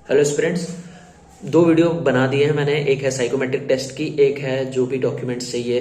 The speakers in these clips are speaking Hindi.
हेलो स्टूडेंट्स, दो वीडियो बना दिए हैं मैंने। एक है साइकोमेट्रिक टेस्ट की, एक है जो भी डॉक्यूमेंट्स चाहिए,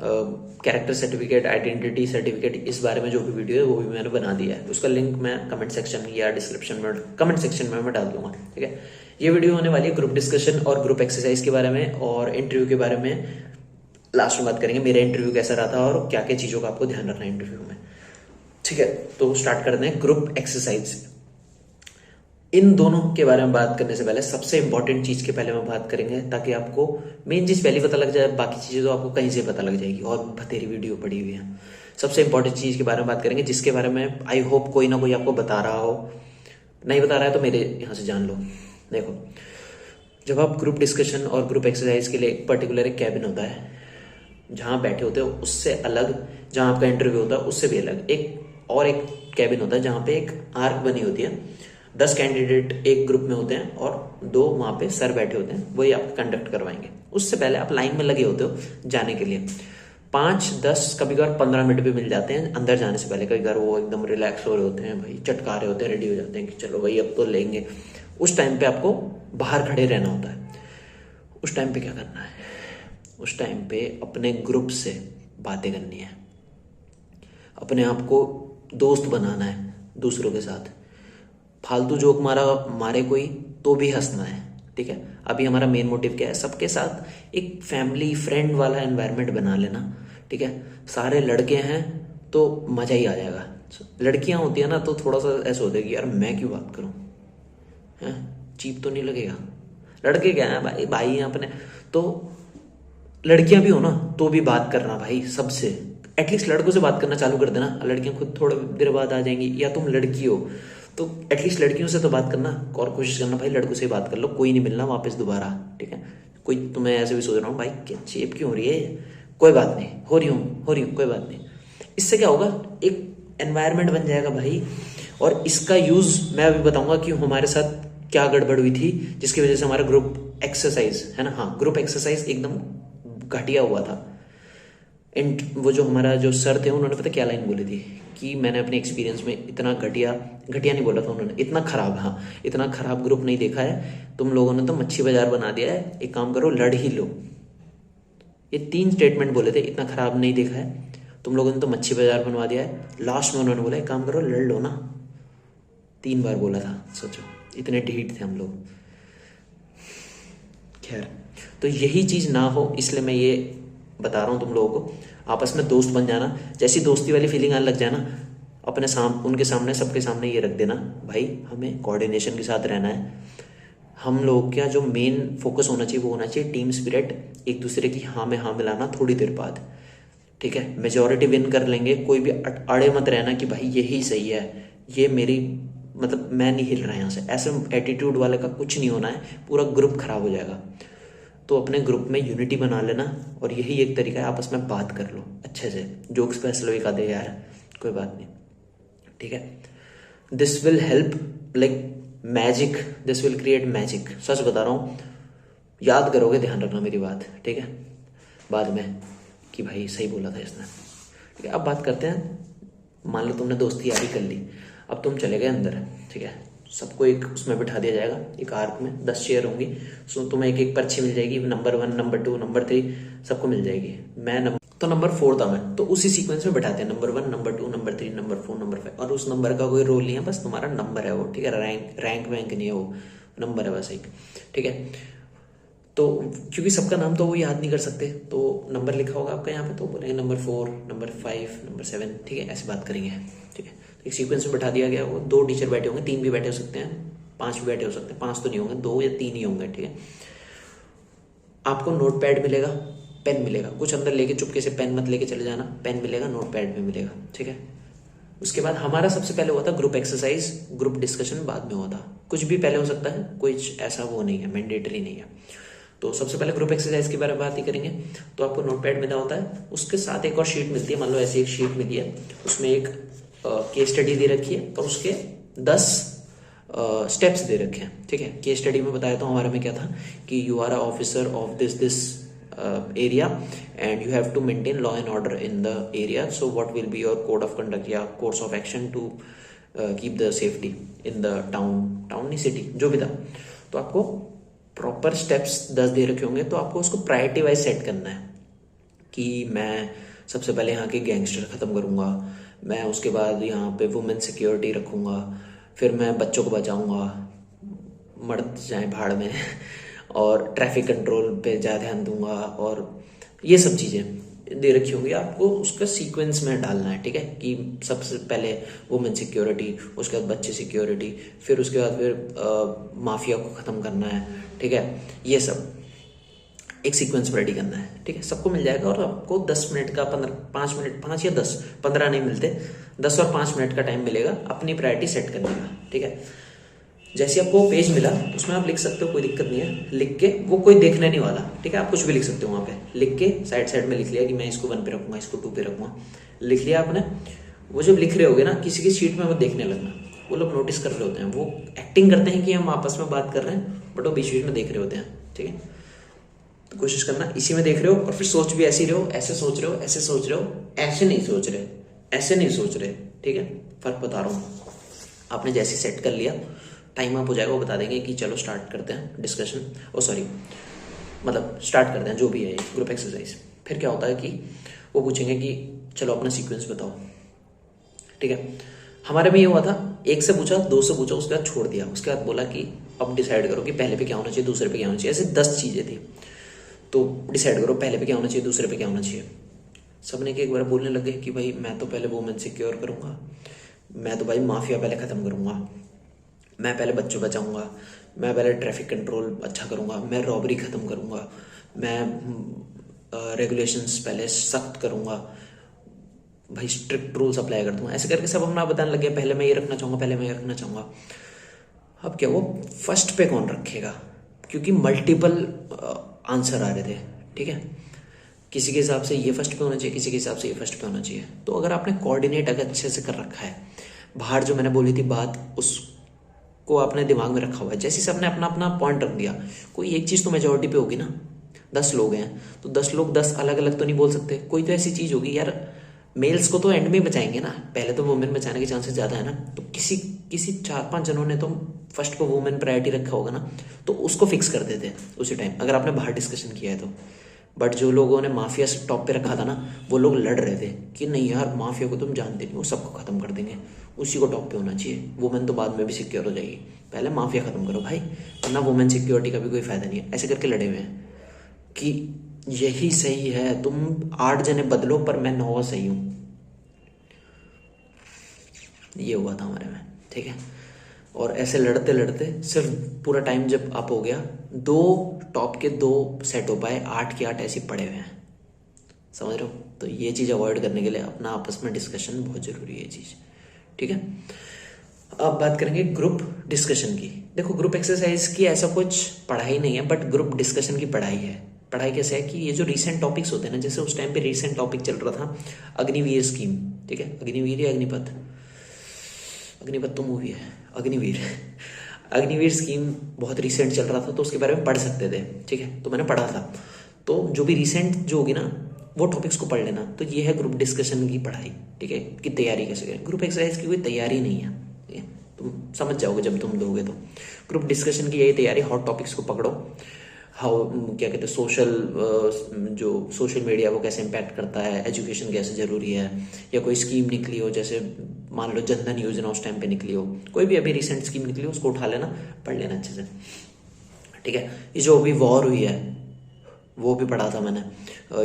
कैरेक्टर सर्टिफिकेट, आइडेंटिटी सर्टिफिकेट, इस बारे में जो भी वीडियो है वो भी मैंने बना दिया है। उसका लिंक मैं कमेंट सेक्शन या डिस्क्रिप्शन में, कमेंट सेक्शन में मैं डाल दूंगा। ठीक है, ये वीडियो होने वाली है ग्रुप डिस्कशन और ग्रुप एक्सरसाइज के बारे में और इंटरव्यू के बारे में। लास्ट में बात करेंगे मेरा इंटरव्यू कैसा रहा था और क्या क्या चीज़ों का आपको ध्यान रखना है इंटरव्यू में। ठीक है, तो स्टार्ट करते हैं ग्रुप एक्सरसाइज। इन दोनों के बारे में बात करने से पहले सबसे इंपॉर्टेंट चीज के पहले हम बात करेंगे, ताकि आपको मेन चीज पहले पता लग जाए, बाकी चीजें तो आपको कहीं से पता लग जाएगी और बतेरी वीडियो पड़ी हुई है। सबसे इंपॉर्टेंट चीज के बारे में बात करेंगे, जिसके बारे में आई होप कोई ना कोई आपको बता रहा हो। नहीं बता रहा है तो मेरे यहाँ से जान लो। देखो, जब आप ग्रुप डिस्कशन और ग्रुप एक्सरसाइज के लिए एक पर्टिकुलर एक कैबिन होता है जहाँ बैठे होते हो, उससे अलग जहाँ आपका इंटरव्यू होता है उससे भी अलग एक कैबिन होता है जहाँ पे एक आर्क बनी होती है। 10 कैंडिडेट एक ग्रुप में होते हैं और 2 वहां पे सर बैठे होते हैं, वही आप कंडक्ट करवाएंगे। उससे पहले आप लाइन में लगे होते हो जाने के लिए। 5, 10, कभी कभार 15 मिनट भी मिल जाते हैं अंदर जाने से पहले। कभी कभार वो एकदम रिलैक्स हो रहे होते हैं भाई, चटका रहे होते हैं, रेडी हो जाते हैं कि चलो भाई अब तो लेंगे। उस टाइम पे आपको बाहर खड़े रहना होता है। उस टाइम पे क्या करना है? उस टाइम पे अपने ग्रुप से बातें करनी है, अपने आप को दोस्त बनाना है दूसरों के साथ। फालतू जोक मारे कोई तो भी हंसना है। ठीक है, अभी हमारा मेन मोटिव क्या है? सबके साथ एक फैमिली फ्रेंड वाला एनवायरनमेंट बना लेना। ठीक है, सारे लड़के हैं तो मजा ही आ जाएगा। लड़कियां होती है ना तो थोड़ा सा ऐसा होता है कि यार मैं क्यों बात करूं, है चीप तो नहीं लगेगा। लड़के क्या है भाई, भाई हैं अपने। तो लड़कियां भी हो ना तो भी बात करना भाई सबसे। एटलीस्ट लड़कों से बात करना चालू कर देना, लड़कियां खुद थोड़ी देर बाद आ जाएंगी। या तुम लड़की हो तो एटलीस्ट लड़कियों से तो बात करना और कोशिश करना भाई लड़कों से ही बात कर लो, कोई नहीं मिलना वापस दोबारा। ठीक है, कोई तुम्हें ऐसे भी सोच रहा हूँ भाई क्या चेप क्यों हो रही है, कोई बात नहीं, हो रही हूँ कोई बात नहीं। इससे क्या होगा, एक एनवायरनमेंट बन जाएगा भाई। और इसका यूज मैं अभी बताऊंगा कि हमारे साथ क्या गड़बड़ हुई थी जिसकी वजह से हमारा ग्रुप एक्सरसाइज है ना, हाँ ग्रुप एक्सरसाइज एकदम घटिया हुआ था। एंड वो जो हमारा जो सर थे उन्होंने पता क्या लाइन बोली थी कि मैंने अपने एक्सपीरियंस में इतना घटिया नहीं बोला था उन्होंने, इतना खराब, हाँ इतना खराब ग्रुप नहीं देखा है। तुम लोगों ने तो मच्छी बाजार बना दिया है, एक काम करो लड़ ही लो। ये 3 स्टेटमेंट बोले थे, इतना खराब नहीं देखा है तुम लोगों ने तो मच्छी बाजार बनवा दिया है। लास्ट में उन्होंने बोला एक काम करो लड़ लो ना। 3 बार बोला था, सोचो इतने ढीठ थे हम लोग। खैर, तो यही चीज ना हो इसलिए मैं ये बता रहा हूँ तुम लोगों को। आपस में दोस्त बन जाना, जैसी दोस्ती वाली फीलिंग आने लग जाए ना, अपने उनके सामने सबके सामने ये रख देना भाई हमें कोऑर्डिनेशन के साथ रहना है। हम लोग क्या जो मेन फोकस होना चाहिए वो होना चाहिए टीम स्पिरिट, एक दूसरे की हाँ में हाँ मिलाना थोड़ी देर बाद। ठीक है, मेजोरिटी विन कर लेंगे। कोई भी अड़े मत रहना कि भाई यही सही है, ये मेरी मतलब मैं नहीं हिल रहा यहाँ से, ऐसे एटीट्यूड वाले का कुछ नहीं होना है, पूरा ग्रुप खराब हो जाएगा। तो अपने ग्रुप में यूनिटी बना लेना और यही एक तरीका है, आपस में बात कर लो अच्छे से। जोक्स पे हंस लो एक आधे यार, कोई बात नहीं। ठीक है, this will help like magic, this will create magic. सच बता रहा हूँ, याद करोगे, ध्यान रखना मेरी बात। ठीक है, बाद में कि भाई सही बोला था इसने। ठीक है, अब बात करते हैं। मान लो तुमने दोस्ती यारी कर ली, अब तुम चले गए अंदर। ठीक है, सबको एक उसमें बिठा दिया जाएगा, एक आर्क में 10 चेयर होंगी। सो तुम्हें एक एक पर्ची मिल जाएगी, नंबर 1, नंबर 2, नंबर 3 सबको मिल जाएगी। मैं नंबर 4 था मैं, तो उसी सीक्वेंस में बिठाते हैं, number 1, number 2, number 3, number 4, number 5। और उस नंबर का कोई रोल नहीं है, बस तुम्हारा नंबर है वो। ठीक है, रैंक वैंक नहीं है वो, नंबर है बस एक। ठीक है, तो क्योंकि सबका नाम तो वो याद नहीं कर सकते, तो नंबर लिखा होगा आपका यहाँ पे, तो बोलेंगे नंबर 4, नंबर 5, नंबर 7। ठीक है, ऐसे बात करेंगे। ठीक है, तो एक सीक्वेंस में बैठा दिया गया। वो 2 टीचर बैठे होंगे, 3 भी बैठे हो सकते हैं, 5 भी बैठे हो सकते हैं। 5 तो नहीं होंगे, 2 या 3 ही होंगे। ठीक है, आपको नोट पैड मिलेगा, पेन मिलेगा। कुछ अंदर लेके चुपके से पेन मत लेके चले जाना, पेन मिलेगा, नोट पैड भी मिलेगा। ठीक है, उसके बाद हमारा सबसे पहले हुआ था ग्रुप एक्सरसाइज, ग्रुप डिस्कशन बाद में हुआ था। कुछ भी पहले हो सकता है, कोई ऐसा वो नहीं है, मैंडेटरी नहीं है। तो सबसे पहले ग्रुप एक्सरसाइज के बारे में बात ही करेंगे। तो आपको नोटपैड मिला होता है, उसके साथ एक और शीट मिलती है। मान लो ऐसी एक शीट मिली है, उसमें एक केस स्टडी दे रखी है और उसके 10 स्टेप्स दे रखे हैं। ठीक है, केस स्टडी में बताया तो हमारे में क्या था कि you are a officer of this area and you have to maintain law and order in the area. So what will be your code of conduct या course of action to keep the safety in the town नहीं सिटी, जो भी था। तो आपको प्रॉपर स्टेप्स 10 दे रखे होंगे, तो आपको उसको प्रायोरिटी वाइज सेट करना है कि मैं सबसे पहले यहाँ के गैंगस्टर ख़त्म करूँगा, मैं उसके बाद यहाँ पे वुमेन सिक्योरिटी रखूँगा, फिर मैं बच्चों को बचाऊँगा, मर्द जाए भाड़ में और ट्रैफिक कंट्रोल पे ज़्यादा ध्यान दूंगा, और ये सब चीज़ें दे रखी होंगी। आपको उसका सीक्वेंस में डालना है, ठीक है, कि सबसे पहले वुमेन सिक्योरिटी, उसके बाद बच्चे सिक्योरिटी, फिर उसके बाद फिर माफिया को ख़त्म करना है, ठीक है। ये सब एक सीक्वेंस पर रेडी करना है, ठीक है। सबको मिल जाएगा और आपको 10 मिनट का 5 मिनट 5 या 10 15 नहीं मिलते, 10 और 5 मिनट का टाइम मिलेगा अपनी प्रायोरिटी सेट करने का, ठीक है। जैसे आपको पेज मिला उसमें आप लिख सकते हो, कोई दिक्कत नहीं है, लिख के वो कोई देखने नहीं वाला, ठीक है। आप कुछ भी लिख सकते हो वहाँ पे, लिख के साइड में लिख लिया कि मैं इसको 1 पे रखूंगा, इसको 2 पे रखूंगा, लिख लिया आपने। वो जब लिख रहे होगे ना, किसी की शीट में वो देखने लगना, वो लोग नोटिस कर रहे होते हैं, वो एक्टिंग करते हैं कि हम आपस में बात कर रहे हैं, बट वो बीच बीच में देख रहे होते हैं, ठीक है। तो कोशिश करना इसी में देख रहे हो, और फिर सोच भी ऐसे ही रहे हो, ऐसे सोच रहे हो, ऐसे सोच रहे हो, ऐसे नहीं सोच रहे, ऐसे नहीं सोच रहे, ठीक है। फर्क बता रहा हूँ। आपने जैसे सेट कर लिया, टाइम अप हो जाएगा, वो बता देंगे कि चलो स्टार्ट करते हैं डिस्कशन, मतलब स्टार्ट करते हैं जो भी है ग्रुप एक्सरसाइज। फिर क्या होता है कि वो पूछेंगे कि चलो अपना सीक्वेंस बताओ, ठीक है। हमारे में ये हुआ था, 1 से पूछा, 2 से पूछा, उसके बाद छोड़ दिया, उसके बाद बोला कि अब डिसाइड करो कि पहले पे क्या होना चाहिए, दूसरे पे क्या होना चाहिए। ऐसे 10 चीज़ें थी, तो डिसाइड करो पहले पे क्या होना चाहिए, दूसरे पे क्या होना चाहिए। सबने के एक बार बोलने लगे कि भाई मैं तो पहले वुमेन सिक्योर करूँगा, मैं तो भाई माफिया पहले ख़त्म करूँगा, मैं पहले बच्चों बचाऊंगा, मैं पहले ट्रैफिक कंट्रोल अच्छा करूंगा, मैं रॉबरी ख़त्म करूंगा, मैं रेगुलेशंस पहले सख्त करूंगा, भाई स्ट्रिक्ट रूल्स अप्लाई कर दूंगा। ऐसे करके सब अपना बताने लगे, पहले मैं ये रखना चाहूँगा, पहले मैं ये रखना चाहूँगा। अब क्या, वो फर्स्ट पे कौन रखेगा, क्योंकि मल्टीपल आंसर आ रहे थे, ठीक है। किसी के हिसाब से ये फर्स्ट पे होना चाहिए, किसी के हिसाब से ये फर्स्ट पे होना चाहिए। तो अगर आपने कोऑर्डिनेट अगर अच्छे से कर रखा है, बाहर जो मैंने बोली थी बात, उसको आपने दिमाग में रखा हुआ है, जैसे सबने अपना अपना पॉइंट रख दिया, कोई एक चीज़ तो मेजोरिटी पे होगी ना। 10 लोग हैं तो 10 लोग 10 अलग अलग तो नहीं बोल सकते, कोई तो ऐसी चीज़ होगी यार। मेल्स को तो एंड में बचाएंगे ना, पहले तो वुमेन बचाने के चांसेस ज़्यादा है ना। तो किसी 4-5 जनों ने तो फर्स्ट को वुमेन प्रायोरिटी रखा होगा ना, तो उसको फिक्स कर देते उसी टाइम, अगर आपने बाहर डिस्कशन किया है तो। बट जो लोगों ने माफिया टॉप पे रखा था ना, वो लोग लड़ रहे थे कि नहीं यार, माफिया को तुम जानते नहीं, वो सबको खत्म कर देंगे, उसी को टॉप पे होना चाहिए, वुमेन तो बाद में भी सिक्योर हो जाएगी, पहले माफिया खत्म करो भाई, वरना वुमेन सिक्योरिटी का भी कोई फायदा नहीं है। ऐसे करके लड़े हुए हैं कि यही सही है, तुम 8 जने बदलो पर मैं 9 सही हूँ। ये हुआ था हमारे में, ठीक है। और ऐसे लड़ते लड़ते सिर्फ पूरा टाइम जब अप हो गया, 2 टॉप के 2 सेट हो पाए, 8 के 8 ऐसे पड़े हुए हैं, समझ रहे हो। तो ये चीज़ अवॉइड करने के लिए अपना आपस में डिस्कशन बहुत ज़रूरी है, ये चीज़, ठीक है। अब बात करेंगे ग्रुप डिस्कशन की। देखो, ग्रुप एक्सरसाइज की ऐसा कुछ पढ़ाई नहीं है, बट ग्रुप डिस्कशन की पढ़ाई है। पढ़ाई कैसे है कि ये जो रीसेंट टॉपिक्स होते हैं ना, जैसे उस टाइम पे रीसेंट टॉपिक चल रहा था अग्निवीर स्कीम, ठीक है। अग्निवीर या अग्निपथ, अग्निपथ तो मूवी है, अग्निवीर स्कीम बहुत रिसेंट चल रहा था, तो उसके बारे में पढ़ सकते थे, ठीक है। तो मैंने पढ़ा था, तो जो भी रिसेंट जो होगी ना, वो टॉपिक्स को पढ़ लेना। तो ये है ग्रुप डिस्कशन की पढ़ाई, ठीक है, कि तैयारी कैसे करें। ग्रुप एक्सरसाइज की कोई तैयारी नहीं है, ठीक है, तुम समझ जाओगे जब तुम दोगे। तो ग्रुप डिस्कशन की यही तैयारी, हॉट टॉपिक्स को पकड़ो, हाउ क्या कहते हैं, जो सोशल मीडिया वो कैसे इम्पैक्ट करता है, एजुकेशन कैसे ज़रूरी है, या कोई स्कीम निकली हो, जैसे मान लो जनधन योजना उस टाइम पे निकली हो, कोई भी अभी रिसेंट स्कीम निकली हो, उसको उठा लेना, पढ़ लेना अच्छे से, ठीक है। ये जो अभी वॉर हुई है वो भी पढ़ा था मैंने,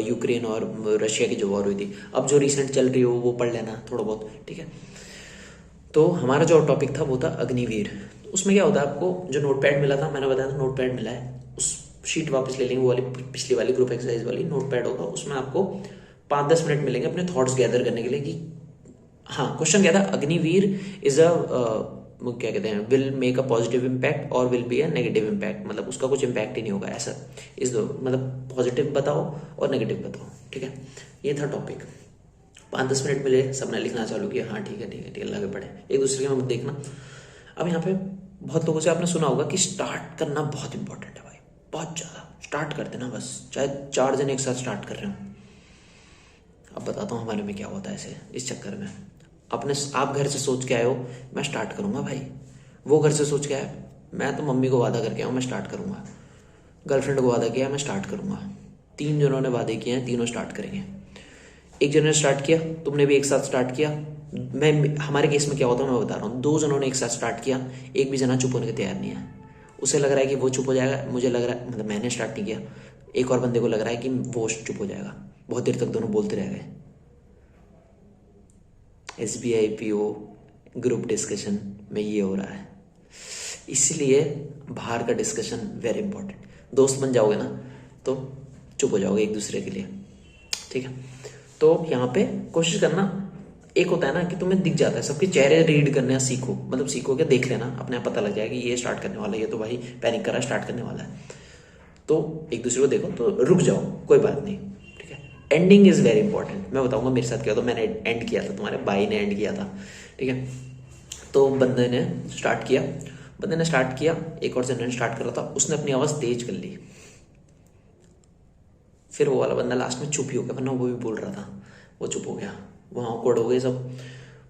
यूक्रेन और रशिया की जो वॉर हुई थी, अब जो रिसेंट चल रही हो वो पढ़ लेना थोड़ा बहुत, ठीक है। तो हमारा जो टॉपिक था वो था अग्निवीर। उसमें क्या होता है, आपको जो नोटपैड मिला था, मैंने बताया था नोटपैड मिला है, उस शीट वापस ले लेंगे, वो वाली पिछली वाली ग्रुप एक्सरसाइज वाली नोटपैड होगा, उसमें आपको 5-10 मिनट मिलेंगे अपने थॉट्स गैदर करने के लिए कि हाँ, क्वेश्चन क्या था, अग्निवीर इज अ क्या कहते हैं, will make a positive impact और will be a negative impact, मतलब उसका कुछ इम्पैक्ट ही नहीं होगा, ऐसा इस दो, मतलब पॉजिटिव बताओ और नेगेटिव बताओ, ठीक है। ये था टॉपिक। 5-10 मिनट मिले, सबने लिखना चालू किया, हाँ ठीक है ठीक है ठीक है, लगे पड़े, एक दूसरे के मत देखना। अब यहाँ पे बहुत लोगों से आपने सुना होगा कि स्टार्ट करना बहुत इंपॉर्टेंट है भाई, बहुत ज़्यादा। स्टार्ट कर देना बस, चाहे 4 जन एक साथ स्टार्ट कर रहे हो। अब बताता हूँ हमारे में क्या होता है ऐसे इस चक्कर में। आप घर से सोच के आए हो मैं स्टार्ट करूंगा भाई, वो घर से सोच के आया मैं तो मम्मी को वादा करके आऊँ मैं स्टार्ट करूंगा, गर्लफ्रेंड को वादा किया मैं स्टार्ट करूंगा। 3 जनों ने वादे किए हैं, तीनों स्टार्ट करेंगे। एक जने ने स्टार्ट किया, तुमने भी एक साथ स्टार्ट किया। मैं हमारे केस में क्या होता है मैं बता रहा हूँ, 2 जनों ने एक साथ स्टार्ट किया, एक भी जना चुप होने को तैयार नहीं है। उसे लग रहा है कि वो चुप हो जाएगा, मुझे लग रहा है मतलब मैंने स्टार्ट नहीं किया, एक और बंदे को लग रहा है कि वो चुप हो जाएगा। बहुत देर तक दोनों बोलते रह गए। SBI PO ग्रुप डिस्कशन में ये हो रहा है। इसलिए बाहर का डिस्कशन वेरी इंपॉर्टेंट। दोस्त बन जाओगे ना तो चुप हो जाओगे एक दूसरे के लिए, ठीक है। तो यहाँ पे कोशिश करना, एक होता है ना कि तुम्हें दिख जाता है, सबके चेहरे रीड करना सीखो, मतलब सीखो क्या, देख लेना, अपने आप पता लग जाएगा कि ये स्टार्ट करने वाला है, ये तो भाई पैनिक कर रहा है, स्टार्ट करने वाला है। तो एक दूसरे को देखो तो रुक जाओ, कोई बात नहीं, ठीक है। Ending is very important. मैं बताऊंगा मेरे साथ क्या होता, मैंने एंड किया था, तुम्हारे भाई ने एंड किया था, ठीक है। तो बंदे ने स्टार्ट किया, एक और जन ने स्टार्ट करा था, उसने अपनी आवाज़ तेज कर ली। फिर वो वाला बंदा लास्ट में चुप ही हो गया, वरना वो भी बोल रहा था, वो चुप हो गया, वहाँ ऑकवर्ड हो गए सब,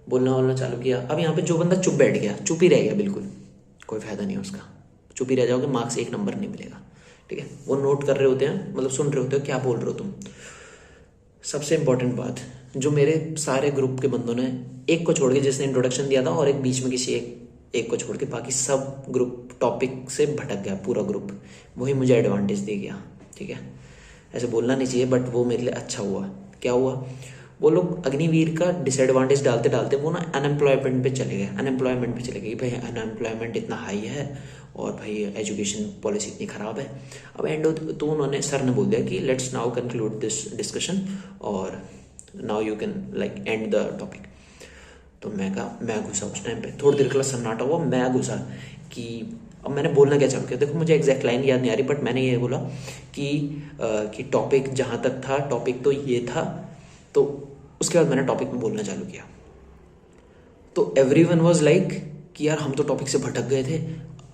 बोलना चालू किया। अब यहाँ पे जो बंदा चुप बैठ गया, चुप ही रह गया, बिल्कुल कोई फायदा नहीं है उसका, चुप ही रह जाओगे, मार्क्स 1 नंबर नहीं मिलेगा, ठीक है। वो नोट कर रहे होते हैं, मतलब सुन रहे होते हो क्या बोल रहे हो तुम। सबसे इंपॉर्टेंट बात, जो मेरे सारे ग्रुप के बंदों ने, एक को छोड़ के जिसने इंट्रोडक्शन दिया था और एक बीच में किसी एक को छोड़ के बाकी सब ग्रुप टॉपिक से भटक गया, पूरा ग्रुप, वही मुझे एडवांटेज दे गया, ठीक है। ऐसे बोलना नहीं चाहिए बट वो मेरे लिए अच्छा हुआ। क्या हुआ, वो लोग अग्निवीर का डिसएडवांटेज डालते डालते वो ना अनएम्प्लॉयमेंट पे चले गए, भाई अनएम्प्लॉयमेंट इतना हाई है और भाई एजुकेशन पॉलिसी इतनी ख़राब है। अब एंड तो उन्होंने, सर ने बोल दिया कि let's now conclude this discussion और now you can like end the topic. तो मैं घुसा उस टाइम पे, थोड़ी देर के लिए सन्नाटा हुआ, मैं घुसा कि अब मैंने बोलना क्या चालू किया। देखो मुझे एग्जैक्ट लाइन याद नहीं आ रही बट मैंने ये बोला कि टॉपिक जहाँ तक था, टॉपिक तो ये था। तो उसके बाद मैंने टॉपिक में बोलना चालू किया, तो एवरीवन वाज लाइक कि यार हम तो टॉपिक से भटक गए थे,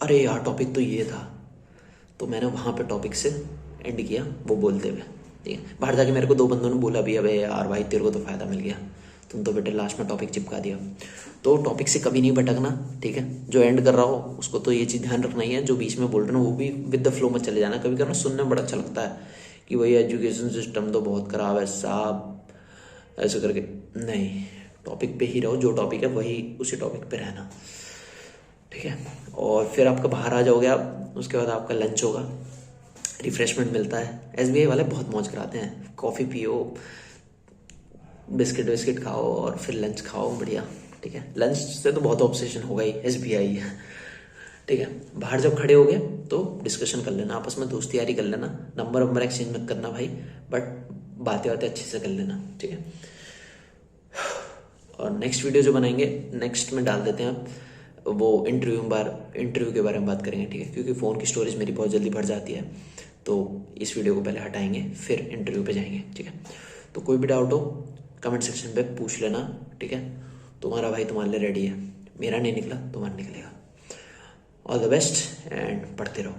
अरे यार टॉपिक तो ये था। तो मैंने वहाँ पे टॉपिक से एंड किया वो बोलते हुए, ठीक है। बाहर जाके मेरे को 2 बंदों ने बोला भी, अबे यार भाई तेरे को तो फ़ायदा मिल गया, तुम तो बेटे लास्ट में टॉपिक चिपका दिया। तो टॉपिक से कभी नहीं भटकना, ठीक है। जो एंड कर रहा हो उसको तो ये चीज़ ध्यान रखना ही है, जो बीच में बोल रहे हो वो भी विद द फ्लो में चले जाना। कभी करना सुनने में बड़ा अच्छा लगता है कि भाई एजुकेशन सिस्टम तो बहुत ख़राब है साहब, ऐसे करके नहीं, टॉपिक पे ही रहो, जो टॉपिक है वही उसी टॉपिक पे रहना, ठीक है। और फिर आपका बाहर आ जाओगे आप, उसके बाद आपका लंच होगा, रिफ्रेशमेंट मिलता है। SBI वाले बहुत मौज कराते हैं, कॉफ़ी पियो, बिस्किट खाओ और फिर लंच खाओ, बढ़िया, ठीक है। लंच से तो बहुत ऑब्सेशन होगा ही, SBI है, ठीक है। बाहर जब खड़े हो गए तो डिस्कशन कर लेना, आपस में दोस्ती यारी कर लेना, नंबर एक्सचेंज मत करना भाई, बट बातें अच्छे से कर लेना, ठीक है। और नेक्स्ट वीडियो जो बनाएंगे, नेक्स्ट में डाल देते हैं वो इंटरव्यू के बारे में बात करेंगे, ठीक है। क्योंकि फ़ोन की स्टोरेज मेरी बहुत जल्दी भर जाती है, तो इस वीडियो को पहले हटाएंगे फिर इंटरव्यू पे जाएंगे, ठीक है। तो कोई भी डाउट हो कमेंट सेक्शन पे पूछ लेना, ठीक है। तुम्हारा भाई तुम्हारे लिए रेडी है, मेरा नहीं निकला तुम्हारा निकलेगा। ऑल द बेस्ट एंड पढ़ते रहो।